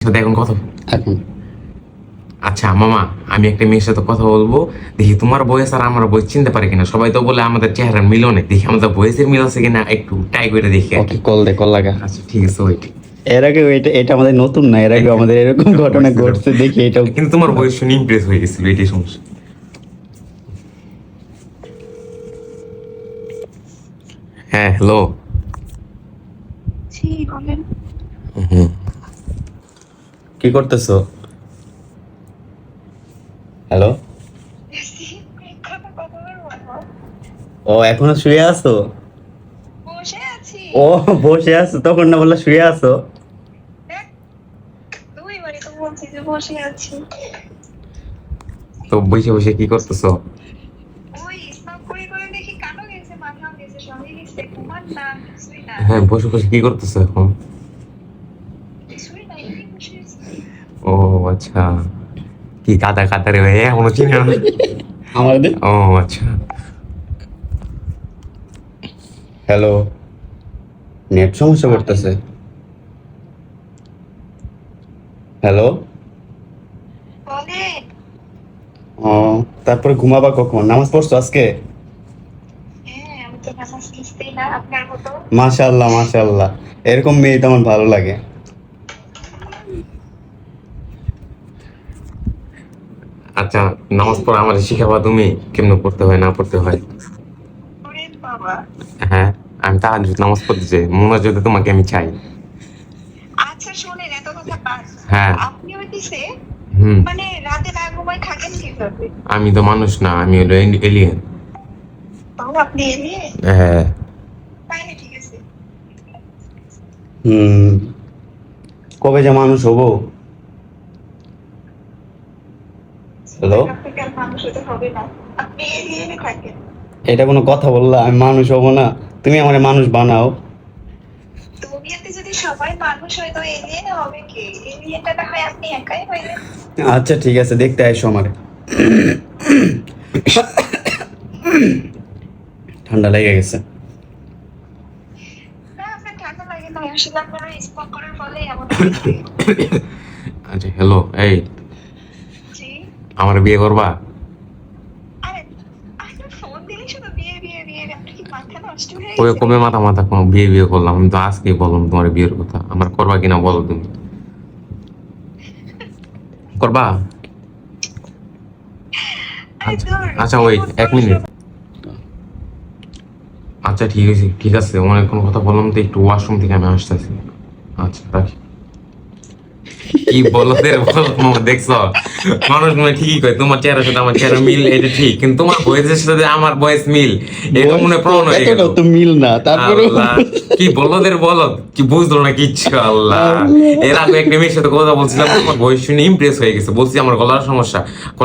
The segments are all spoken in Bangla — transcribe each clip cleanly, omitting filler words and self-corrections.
সাথে এখন কথা এখন আচ্ছা মামা, আমি একটা মেয়ের সাথে কথা বলবো, দেখি তোমার বয়স আর আমার বয়স চিনতে পারে কিনা। সবাই তো বলে আমাদের চেহারার মিল অনেক, দেখি আমাদের বয়সের মিল আছে কিনা, একটু ট্রাই করে দেখি আর কি। ওকে, কল লাগা। আচ্ছা ঠিক আছে, ওইটি এর আগে এটা এটা আমাদের নতুন না, এর আগে আমাদের এরকম ঘটনা ঘটছে, দেখি এটাও। কিন্তু তোমার বয়স শুনে ইমপ্রেস হয়ে গেছিল, এটাই সমস্যা। হ্যাঁ হ্যালো। জি বলেন। কি করতেছো? হ্যালো। কথা বলবো? ও এখনো শুয়ে আছো? বসে আছি। ও বসে আছো, তখন না বললা শুয়ে আছো? দুইবারই তো বলছি যে বসে আছি। তো বসে বসে কি করতেছো? ওই স্নাপ করে দেখি কালো গেছে, মাথাও গেছে, সবই গেছে, ঘুমান না, কিছুই না। হ্যাঁ, বসে বসে কি করতেছো এখন? কিছুই না, এমনি বসে আছি। ও আচ্ছা, কি কাদা কাদা রে ভাই, এখনো চিনে না? আমাদের ও আচ্ছা। হ্যালো, নেট সমস্যা করতেছে। হ্যালো। বলে ও তারপরে ঘুমাবা কখন? নামাজ পড়ছো আজকে? হ্যাঁ, আমি তো নামাজ কিছুই না আপনার মতো। মাশাআল্লাহ মাশাআল্লাহ, এরকম মেয়ে তো আমার ভালো লাগে। আচ্ছা, নামাজ পড়া আমার শিখাবা তুমি, কেমনে পড়তে হয় না পড়তে হয়? ওরে বাবা। হ্যাঁ, আমি তাহাজ্জুদ নামাজ পড়তে চাই, মুনাজাতে তোমাকে আমি চাই। আচ্ছা শোনেন, এত কথা বাদ। হ্যাঁ। আপনি হইতেছে হুম। মানে রাতে না ঘুমায় থাকেন কিভাবে? আমি তো মানুষ না, আমি হলো এলিয়েন। বাবু আপনি এলিয়ে হ্যাঁ। তাইলে ঠিক আছে। কবে যে মানুষ হবো? হ্যালো। আপনাকে আর মানুষ হতে হবে না, আপনি এলিয়েনে থাকেন। এটা কোনো কথা বললা? আমি মানুষ হবো না? তুমি আমার মানুষ বানাও। দুনিয়াতে যদি সবাই মানুষ হয় তো এলিয়েন হবে কে? এলিয়েনটা না হয় আপনি একাই হইলেন। আচ্ছা ঠিক আছে, দেখতে আইসো আমারে। ঠান্ডা লেগে গেছে। না আপনার ঠান্ডা লাগে না, আসলে আপনারা স্পক করার ফলে এমন হয়েছে। আচ্ছা হ্যালো, এই জি। আমার বিয়ে করবা? আরে আপনার ফোন দিলে শুধু বিয়ে বিয়ে বিয়ে, আপনি কি মাথা নষ্ট হয়ে ওই গেছে? কবে মাথা মাথা কোনো বিয়ে বিয়ে করলাম? আমি তো আজকেই বললাম তোমার বিয়ের কথা, আমার করবা কিনা বলো তুমি। করবা? আরে ধুর, আচ্ছা ওয়েট, এমন 1 মিনিট। আচ্ছা ঠিক আছে ঠিক আছে, অনেকক্ষণ কথা বললাম তো, একটু ওয়াশরুম থেকে আমি আসতেছি। আচ্ছা রাখি। কি বলদের বল দেখছো, মানুষ মনে হয় ঠিকই কয় তোমার চেহারার সাথে আমার চেহারা মিল, এটা ঠিক, কিন্তু তোমার বয়সের সাথে আমার বয়স মিল, এটা মনে হয় প্রমাণ হয়ে গেল। এতটাও তো মিল না, তারপরে আল্লাহ, কি বলদের বলদ, কি বুঝলো না কিচ্ছু। আল্লাহ, এর আগে একটা মেয়ের সাথে কথা বলছিলাম, তোমার বয়স শুনে ইমপ্রেস হয়ে গেছে, বলছি আমার গলার সমস্যা।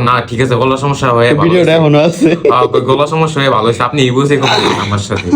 না ঠিক আছে, গলার সমস্যা হয়ে ভালো ভিডিওটা হয়েছে। এখনো আছে। গলার সমস্যা হয়ে ভালো হয়েছে, আপনি এই বুঝে কথা বলছেন আমার সাথে।